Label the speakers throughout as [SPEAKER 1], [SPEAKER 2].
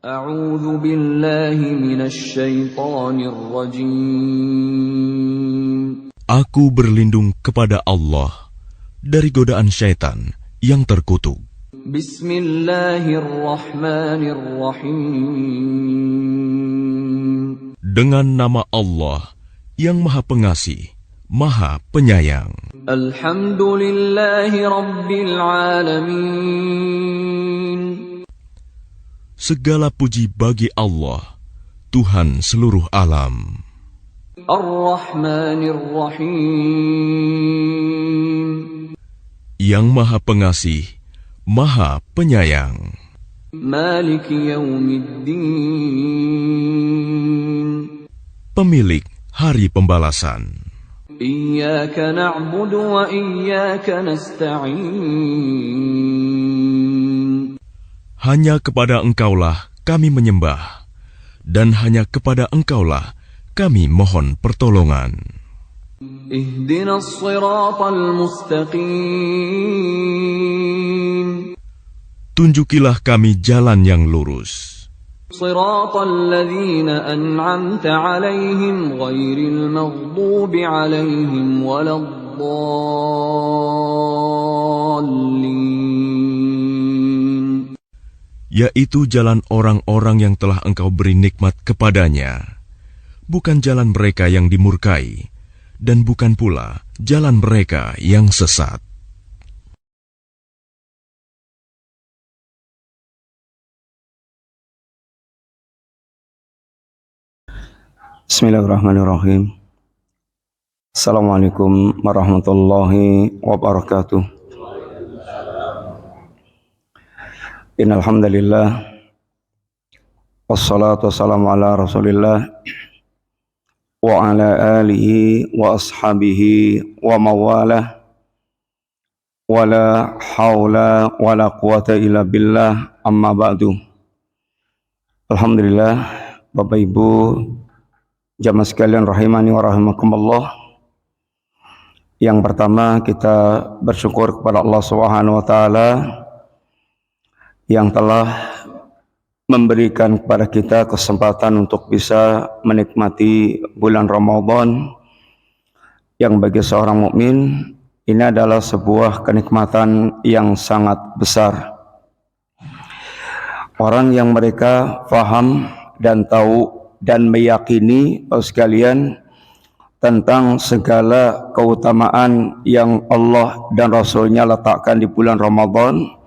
[SPEAKER 1] A'udzu billahi minasy syaithanir rajim.
[SPEAKER 2] Aku berlindung kepada Allah dari godaan syaitan yang terkutuk.
[SPEAKER 1] Bismillahirrahmanirrahim.
[SPEAKER 2] Dengan nama Allah yang Maha Pengasih, Maha Penyayang.
[SPEAKER 1] Alhamdulillahi rabbil alamin.
[SPEAKER 2] Segala puji bagi Allah, Tuhan seluruh alam.
[SPEAKER 1] Ar-Rahmanir-Rahim.
[SPEAKER 2] Yang Maha Pengasih, Maha Penyayang.
[SPEAKER 1] Maliki yaumiddin.
[SPEAKER 2] Pemilik Hari Pembalasan.
[SPEAKER 1] Iyyaka na'budu wa iyyaka nasta'in.
[SPEAKER 2] Hanya kepada Engkaulah kami menyembah, dan hanya kepada Engkaulah kami mohon pertolongan.
[SPEAKER 1] Ihdinas siratal mustaqim.
[SPEAKER 2] Tunjukilah kami jalan yang lurus.
[SPEAKER 1] Siratal ladzina an'amta 'alaihim ghairil maghdubi 'alaihim waladdallin.
[SPEAKER 2] Yaitu jalan orang-orang yang telah Engkau beri nikmat kepadanya, bukan jalan mereka yang dimurkai, dan bukan pula jalan mereka yang sesat.
[SPEAKER 3] Bismillahirrahmanirrahim. Assalamualaikum warahmatullahi wabarakatuh. Innal hamdalillah wassalatu wassalamu ala Rasulillah wa ala alihi wa ashabihi wa mawalah wala haula wala quwata illa billah, amma ba'du. Alhamdulillah, Bapak Ibu jamaah sekalian rahimani wa rahimakumullah. Yang pertama, kita bersyukur kepada Allah Subhanahu wa taala yang telah memberikan kepada kita kesempatan untuk bisa menikmati bulan Ramadan, yang bagi seorang mukmin ini adalah sebuah kenikmatan yang sangat besar. Orang yang mereka faham dan tahu dan meyakini sekalian tentang segala keutamaan yang Allah dan Rasulnya letakkan di bulan Ramadan,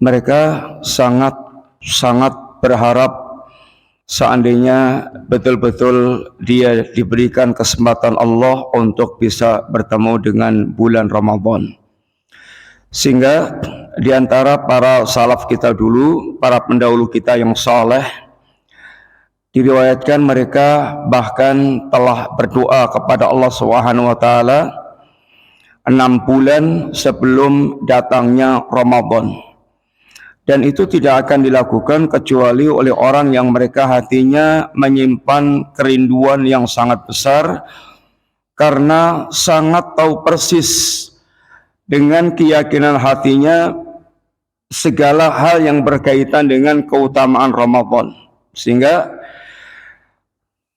[SPEAKER 3] mereka sangat berharap seandainya betul-betul dia diberikan kesempatan Allah untuk bisa bertemu dengan bulan Ramadan. Sehingga di antara para salaf kita dulu, para pendahulu kita yang saleh, diriwayatkan mereka bahkan telah berdoa kepada Allah Subhanahu wa taala 6 bulan sebelum datangnya Ramadan. Dan itu tidak akan dilakukan kecuali oleh orang yang mereka hatinya menyimpan kerinduan yang sangat besar, karena sangat tahu persis dengan keyakinan hatinya segala hal yang berkaitan dengan keutamaan Ramadan. Sehingga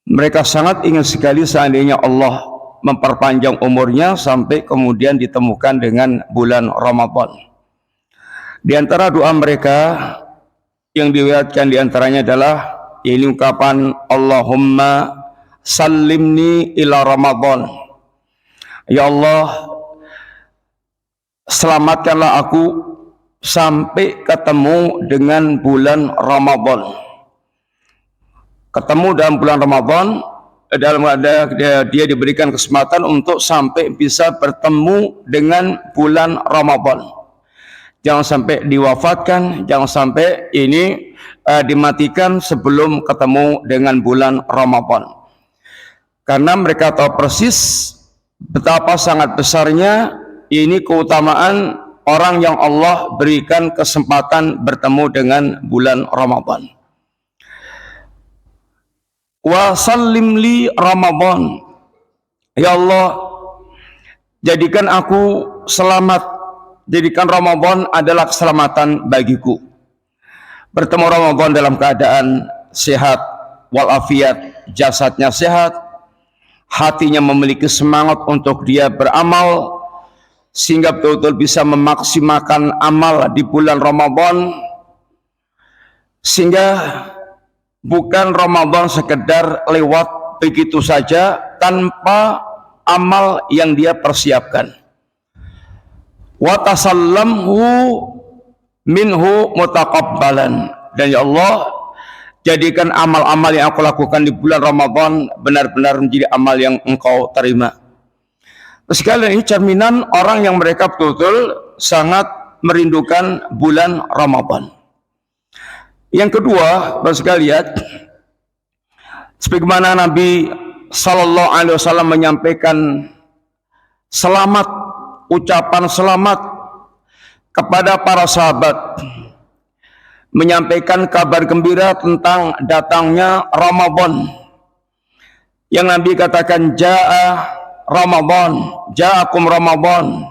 [SPEAKER 3] mereka sangat ingin sekali seandainya Allah memperpanjang umurnya sampai kemudian ditemukan dengan bulan Ramadan. Di antara doa mereka yang diriwayatkan di antaranya adalah ini ungkapan Allahumma sallimni ila Ramadan. Ya Allah, selamatkanlah aku sampai ketemu dengan bulan Ramadan. Ketemu dalam bulan Ramadan, dia diberikan kesempatan untuk sampai bisa bertemu dengan bulan Ramadan. Jangan sampai diwafatkan, jangan sampai ini dimatikan sebelum ketemu dengan bulan Ramadan. Karena mereka tahu persis betapa sangat besarnya ini keutamaan orang yang Allah berikan kesempatan bertemu dengan bulan Ramadan. Wa sallim li Ramadan. Ya Allah, jadikan aku selamat. Jadikan Ramadan adalah keselamatan bagiku. bertemu Ramadan dalam keadaan sehat walafiat, jasadnya sehat, hatinya memiliki semangat untuk dia beramal, sehingga betul-betul bisa memaksimalkan amal di bulan Ramadan, sehingga bukan Ramadan sekedar lewat begitu saja tanpa amal yang dia persiapkan. Wa tasallamhu minhu mutaqabbalan, dan ya Allah, jadikan amal-amal yang aku lakukan di bulan Ramadan benar-benar menjadi amal yang Engkau terima. Sekalian ini cerminan orang yang mereka betul-betul sangat merindukan bulan Ramadan. Yang kedua, Bapak sekalian, sebagaimana Nabi Sallallahu Alaihi Wasallam menyampaikan selamat, ucapan selamat kepada para sahabat, menyampaikan kabar gembira tentang datangnya Ramadan. Yang Nabi katakan, Ja'a Ramadan, Ja'akum Ramadan,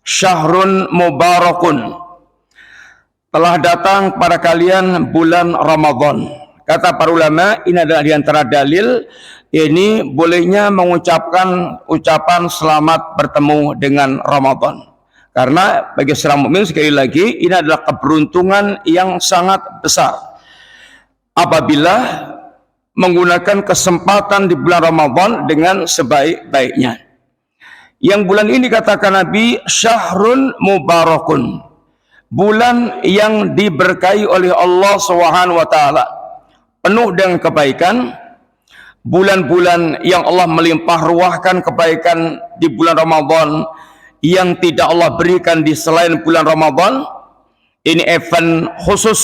[SPEAKER 3] Syahrun Mubarakun. Telah datang pada kalian bulan Ramadan. Kata para ulama, ini adalah di antara dalil ini bolehnya mengucapkan ucapan selamat bertemu dengan Ramadan. Karena bagi seorang mukmin, sekali lagi, ini adalah keberuntungan yang sangat besar apabila menggunakan kesempatan di bulan Ramadan dengan sebaik-baiknya. Yang bulan ini katakan Nabi, Syahrun Mubarakun, bulan yang diberkahi oleh Allah Subhanahu wa taala, penuh dengan kebaikan. Bulan-bulan yang Allah melimpah ruahkan kebaikan di bulan Ramadan yang tidak Allah berikan di selain bulan Ramadan. Ini event khusus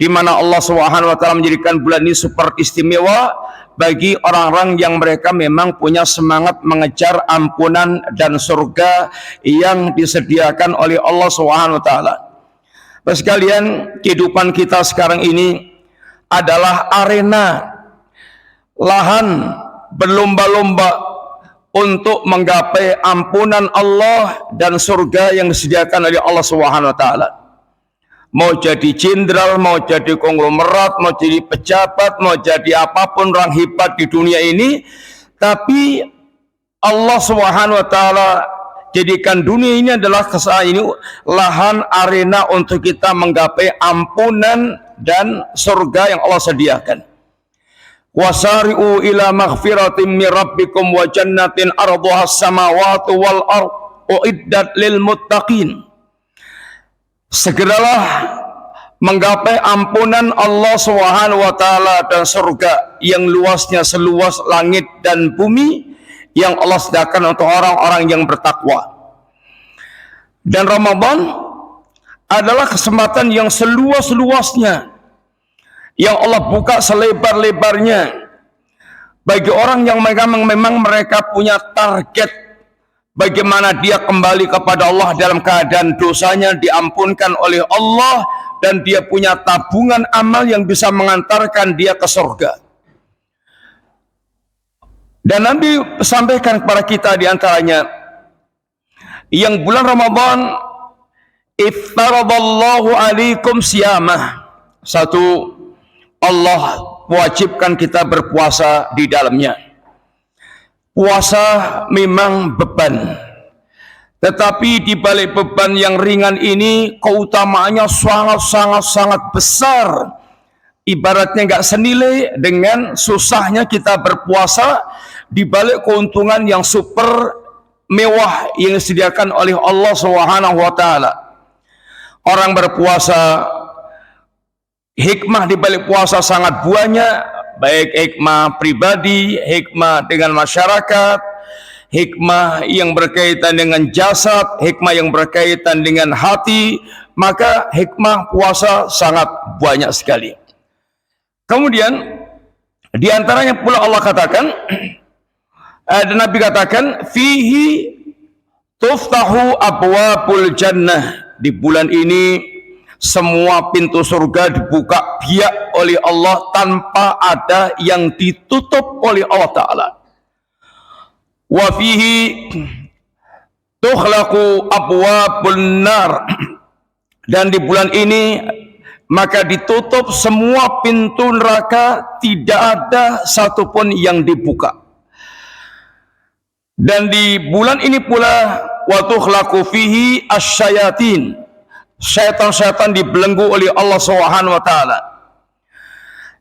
[SPEAKER 3] di mana Allah Subhanahu wa taala menjadikan bulan ini super istimewa bagi orang-orang yang mereka memang punya semangat mengejar ampunan dan surga yang disediakan oleh Allah Subhanahu wa taala. Sekalian, kehidupan kita sekarang ini adalah arena, lahan berlomba-lomba untuk menggapai ampunan Allah dan surga yang disediakan oleh Allah Subhanahu wa taala. Mau jadi jenderal, mau jadi konglomerat, mau jadi pejabat, mau jadi apapun orang hebat di dunia ini, tapi Allah Subhanahu wa taala jadikan dunia ini adalah lahan arena untuk kita menggapai ampunan dan surga yang Allah sediakan. Wasari'u ila maghfiratin min rabbikum wa jannatin arduha as-samawati wal ardh uiddat lil muttaqin. Segeralah menggapai ampunan Allah Subhanahu wa taala dan surga yang luasnya seluas langit dan bumi yang Allah sediakan untuk orang-orang yang bertakwa. Dan Ramadan adalah kesempatan yang seluas-luasnya, yang Allah buka selebar-lebarnya bagi orang yang memang mereka punya target bagaimana dia kembali kepada Allah dalam keadaan dosanya diampunkan oleh Allah, dan dia punya tabungan amal yang bisa mengantarkan dia ke surga. Dan Nabi sampaikan kepada kita diantaranya, yang bulan Ramadan iftaradallahu alaikum siyamah. Satu, Allah wajibkan kita berpuasa di dalamnya. Puasa memang beban, tetapi di balik beban yang ringan ini keutamaannya sangat besar. Ibaratnya nggak senilai dengan susahnya kita berpuasa di balik keuntungan yang super mewah yang disediakan oleh Allah Subhanahu wa taala. Orang berpuasa, hikmah di balik puasa sangat banyak, baik hikmah pribadi, hikmah dengan masyarakat, hikmah yang berkaitan dengan jasad, hikmah yang berkaitan dengan hati. Maka hikmah puasa sangat banyak sekali. Kemudian di antaranya pula Allah katakan, dan Nabi katakan, fihi tuftahu abwabul jannah. Di bulan ini semua pintu surga dibuka biak oleh Allah tanpa ada yang ditutup oleh Allah Ta'ala. Wa fihi tukhlaqu abwabun nar. Dan di bulan ini maka ditutup semua pintu neraka, tidak ada satupun yang dibuka. Dan di bulan ini pula wa tukhlaqu fihi asyayatin, syaitan-syaitan dibelenggu oleh Allah Subhanahu wa taala.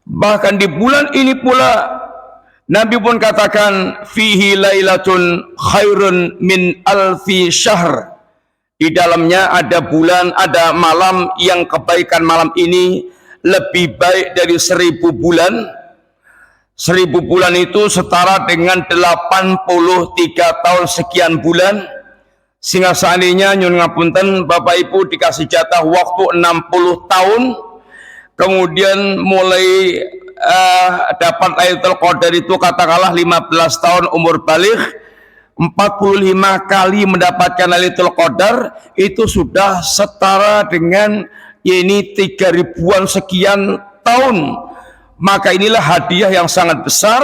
[SPEAKER 3] Bahkan di bulan ini pula Nabi pun katakan fihi lailatun khairun min alfi syahr. Di dalamnya ada bulan, ada malam yang kebaikan malam ini lebih baik dari 1000 bulan. 1000 bulan itu setara dengan 83 tahun sekian bulan. Sehingga seandainya nyun ngapunten Bapak Ibu dikasih jatah waktu 60 tahun, kemudian mulai dapat Lailatul Qadar itu katakanlah 15 tahun umur baligh, 45 kali mendapatkan Lailatul Qadar, itu sudah setara dengan ini 3000-an sekian tahun. Maka inilah hadiah yang sangat besar.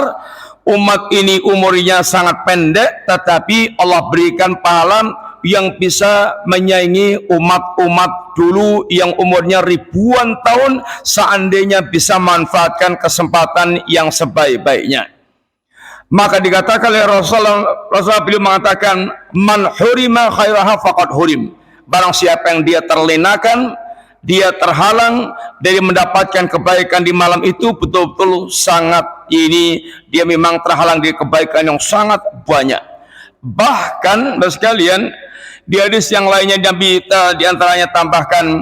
[SPEAKER 3] Umat ini umurnya sangat pendek, tetapi Allah berikan pahala yang bisa menyaingi umat-umat dulu yang umurnya ribuan tahun, seandainya bisa manfaatkan kesempatan yang sebaik-baiknya. Maka dikatakan oleh Rasulullah beliau mengatakan, man hurima khairaha faqad hurim. Barang siapa yang dia terlenakan, dia terhalang dari mendapatkan kebaikan di malam itu, betul-betul sangat ini dia memang terhalang dari kebaikan yang sangat banyak. Bahkan sekalian di hadis yang lainnya Nabi di antaranya tambahkan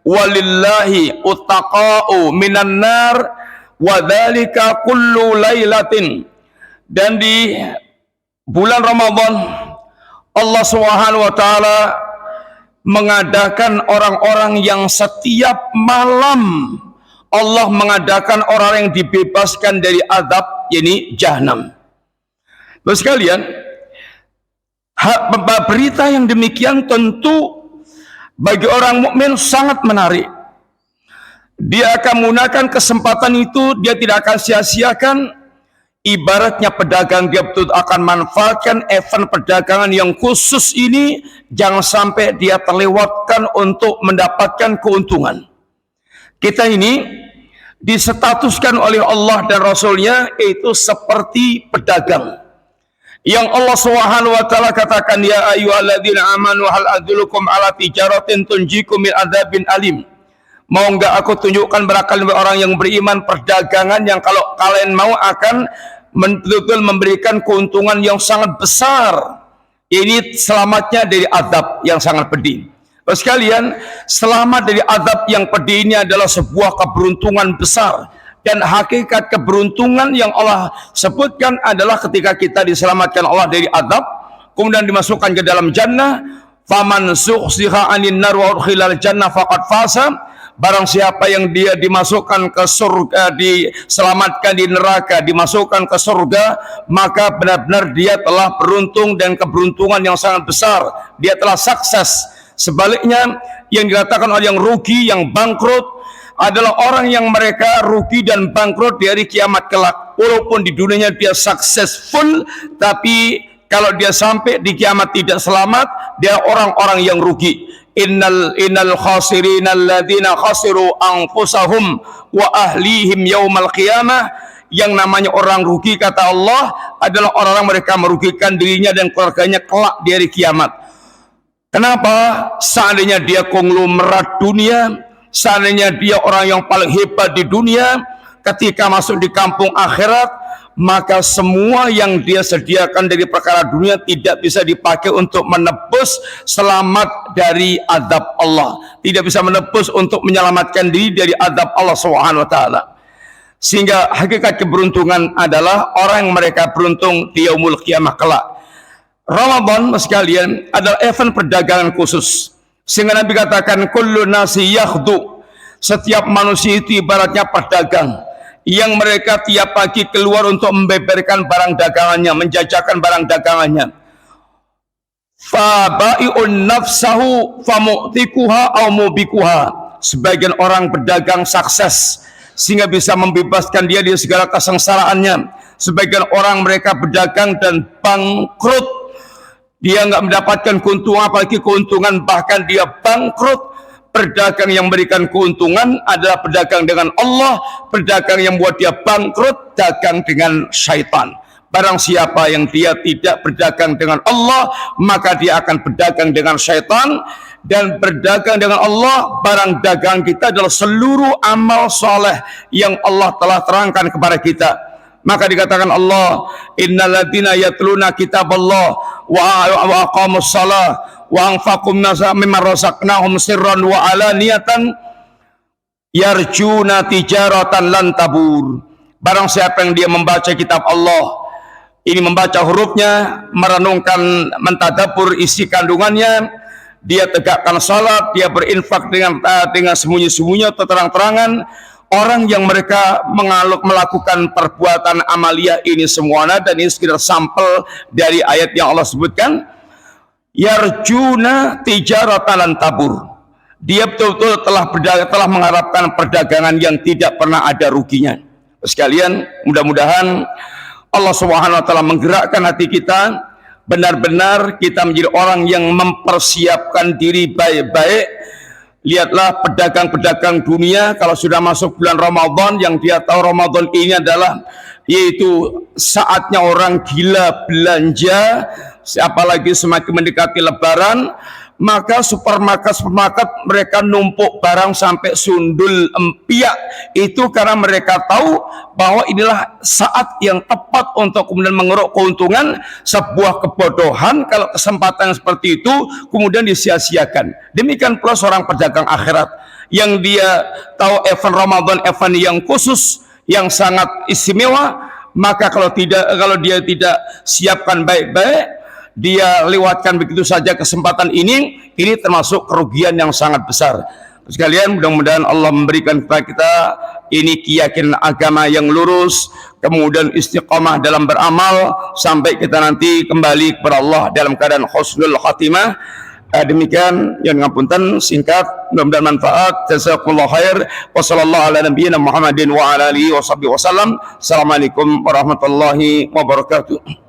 [SPEAKER 3] walillahi uttaqa'u minan nar wa dzalika kullu lailatin. Dan di bulan Ramadan Allah Subhanahu wa taala mengadakan orang-orang yang setiap malam Allah mengadakan orang yang dibebaskan dari azab, yakni jahanam. Terus sekalian, berita yang demikian tentu bagi orang mukmin sangat menarik. Dia akan menggunakan kesempatan itu, dia tidak akan sia-siakan. Ibaratnya pedagang, dia betul akan manfaatkan event perdagangan yang khusus ini, jangan sampai dia terlewatkan untuk mendapatkan keuntungan. Kita ini disetatuskan oleh Allah dan Rasulnya itu seperti pedagang yang Allah Subhanahu wa taala katakan, ya ayyuhalladzina amanu hal adullukum ala tijaratin tunjikum min adzabin alim. Mau enggak aku tunjukkan barangkali orang yang beriman perdagangan yang kalau kalian mau akan betul-betul memberikan keuntungan yang sangat besar. Ini selamatnya dari azab yang sangat pedih. Sekalian, selamat dari azab yang pedih ini adalah sebuah keberuntungan besar. Dan hakikat keberuntungan yang Allah sebutkan adalah ketika kita diselamatkan Allah dari azab, kemudian dimasukkan ke dalam jannah. Faman zuhziha 'anil nar wa udkhilal jannah faqad faza. Barang siapa yang dia dimasukkan ke surga, diselamatkan di neraka, dimasukkan ke surga, maka benar-benar dia telah beruntung dan keberuntungan yang sangat besar. Dia telah sukses. Sebaliknya, yang dikatakan oleh yang rugi, yang bangkrut, adalah orang yang mereka rugi dan bangkrut di hari kiamat kelak. Walaupun di dunianya dia successful, tapi kalau dia sampai di kiamat tidak selamat, dia orang-orang yang rugi. Innal khasirina alladzina khasiru anfusahum wa ahlihim yaumal qiyamah. Yang namanya orang rugi kata Allah adalah orang-orang mereka merugikan dirinya dan keluarganya kelak di hari kiamat. Kenapa? Seandainya dia konglomerat dunia, seandainya dia orang yang paling hebat di dunia, ketika masuk di kampung akhirat, maka semua yang dia sediakan dari perkara dunia tidak bisa dipakai untuk menebus selamat dari azab Allah, tidak bisa menebus untuk menyelamatkan diri dari azab Allah Subhanahu wa taala. Sehingga hakikat keberuntungan adalah orang yang mereka beruntung di yaumul qiyamah kelak. Ramadan sekalian adalah event perdagangan khusus. Sehingga Nabi katakan kullu nasi yakhdu, setiap manusia itu ibaratnya pedagang yang mereka tiap pagi keluar untuk membeberkan barang dagangannya, menjajakan barang dagangannya. Fabai'un nafsahu famu'tikuha au mubikuha. Sebagian orang berdagang sukses sehingga bisa membebaskan dia dari segala kesengsaraannya. Sebagian orang mereka berdagang dan bangkrut. Dia nggak mendapatkan keuntungan, apalagi keuntungan, bahkan dia bangkrut. Berdagang yang memberikan keuntungan adalah berdagang dengan Allah. Berdagang yang buat dia bangkrut, dagang dengan syaitan. Barang siapa yang dia tidak berdagang dengan Allah, maka dia akan berdagang dengan syaitan. Dan berdagang dengan Allah, barang dagang kita adalah seluruh amal soleh yang Allah telah terangkan kepada kita. Maka dikatakan Allah, innal ladzina yatluna kitaballah wa aqamus shalah wa anfaqu mimma razaqnahum sirran wa alaniyatan yarjuna tijaratan lan tabur. Barang siapa yang dia membaca kitab Allah, ini membaca hurufnya, merenungkan, mentadabbur isi kandungannya, dia tegakkan salat, dia berinfak dengan sembunyi-sembunyi atau terang-terangan. Orang yang mereka melakukan perbuatan amalia ini semuanya, dan ini sekedar sampel dari ayat yang Allah sebutkan, yarjuna tijaratan lan tabur. Dia betul-betul telah mengharapkan perdagangan yang tidak pernah ada ruginya. Sekalian, mudah-mudahan Allah Subhanahu wa taala menggerakkan hati kita, benar-benar kita menjadi orang yang mempersiapkan diri baik-baik. Lihatlah pedagang-pedagang dunia, kalau sudah masuk bulan Ramadan, yang dia tahu Ramadan ini adalah yaitu saatnya orang gila belanja, apalagi semakin mendekati Lebaran, maka supermarket mereka numpuk barang sampai sundul empiak. Itu karena mereka tahu bahwa inilah saat yang tepat untuk kemudian mengeruk keuntungan. Sebuah kebodohan kalau kesempatan seperti itu kemudian disia-siakan. Demikian pula seorang pedagang akhirat yang dia tahu event Ramadan, event yang khusus, yang sangat istimewa, maka kalau dia tidak siapkan baik-baik, dia lewatkan begitu saja kesempatan ini termasuk kerugian yang sangat besar. Sekalian, mudah-mudahan Allah memberikan kepada kita ini keyakinan agama yang lurus, kemudian istiqamah dalam beramal, sampai kita nanti kembali kepada Allah dalam keadaan husnul khatimah. Demikian yang ngapunten, singkat, mudah-mudahan manfaat. Jazakumullah khair. Wassallallahu ala nabiyyina Muhammadin wa ala alihi wa sahbihi wasallam. Assalamualaikum warahmatullahi wabarakatuh.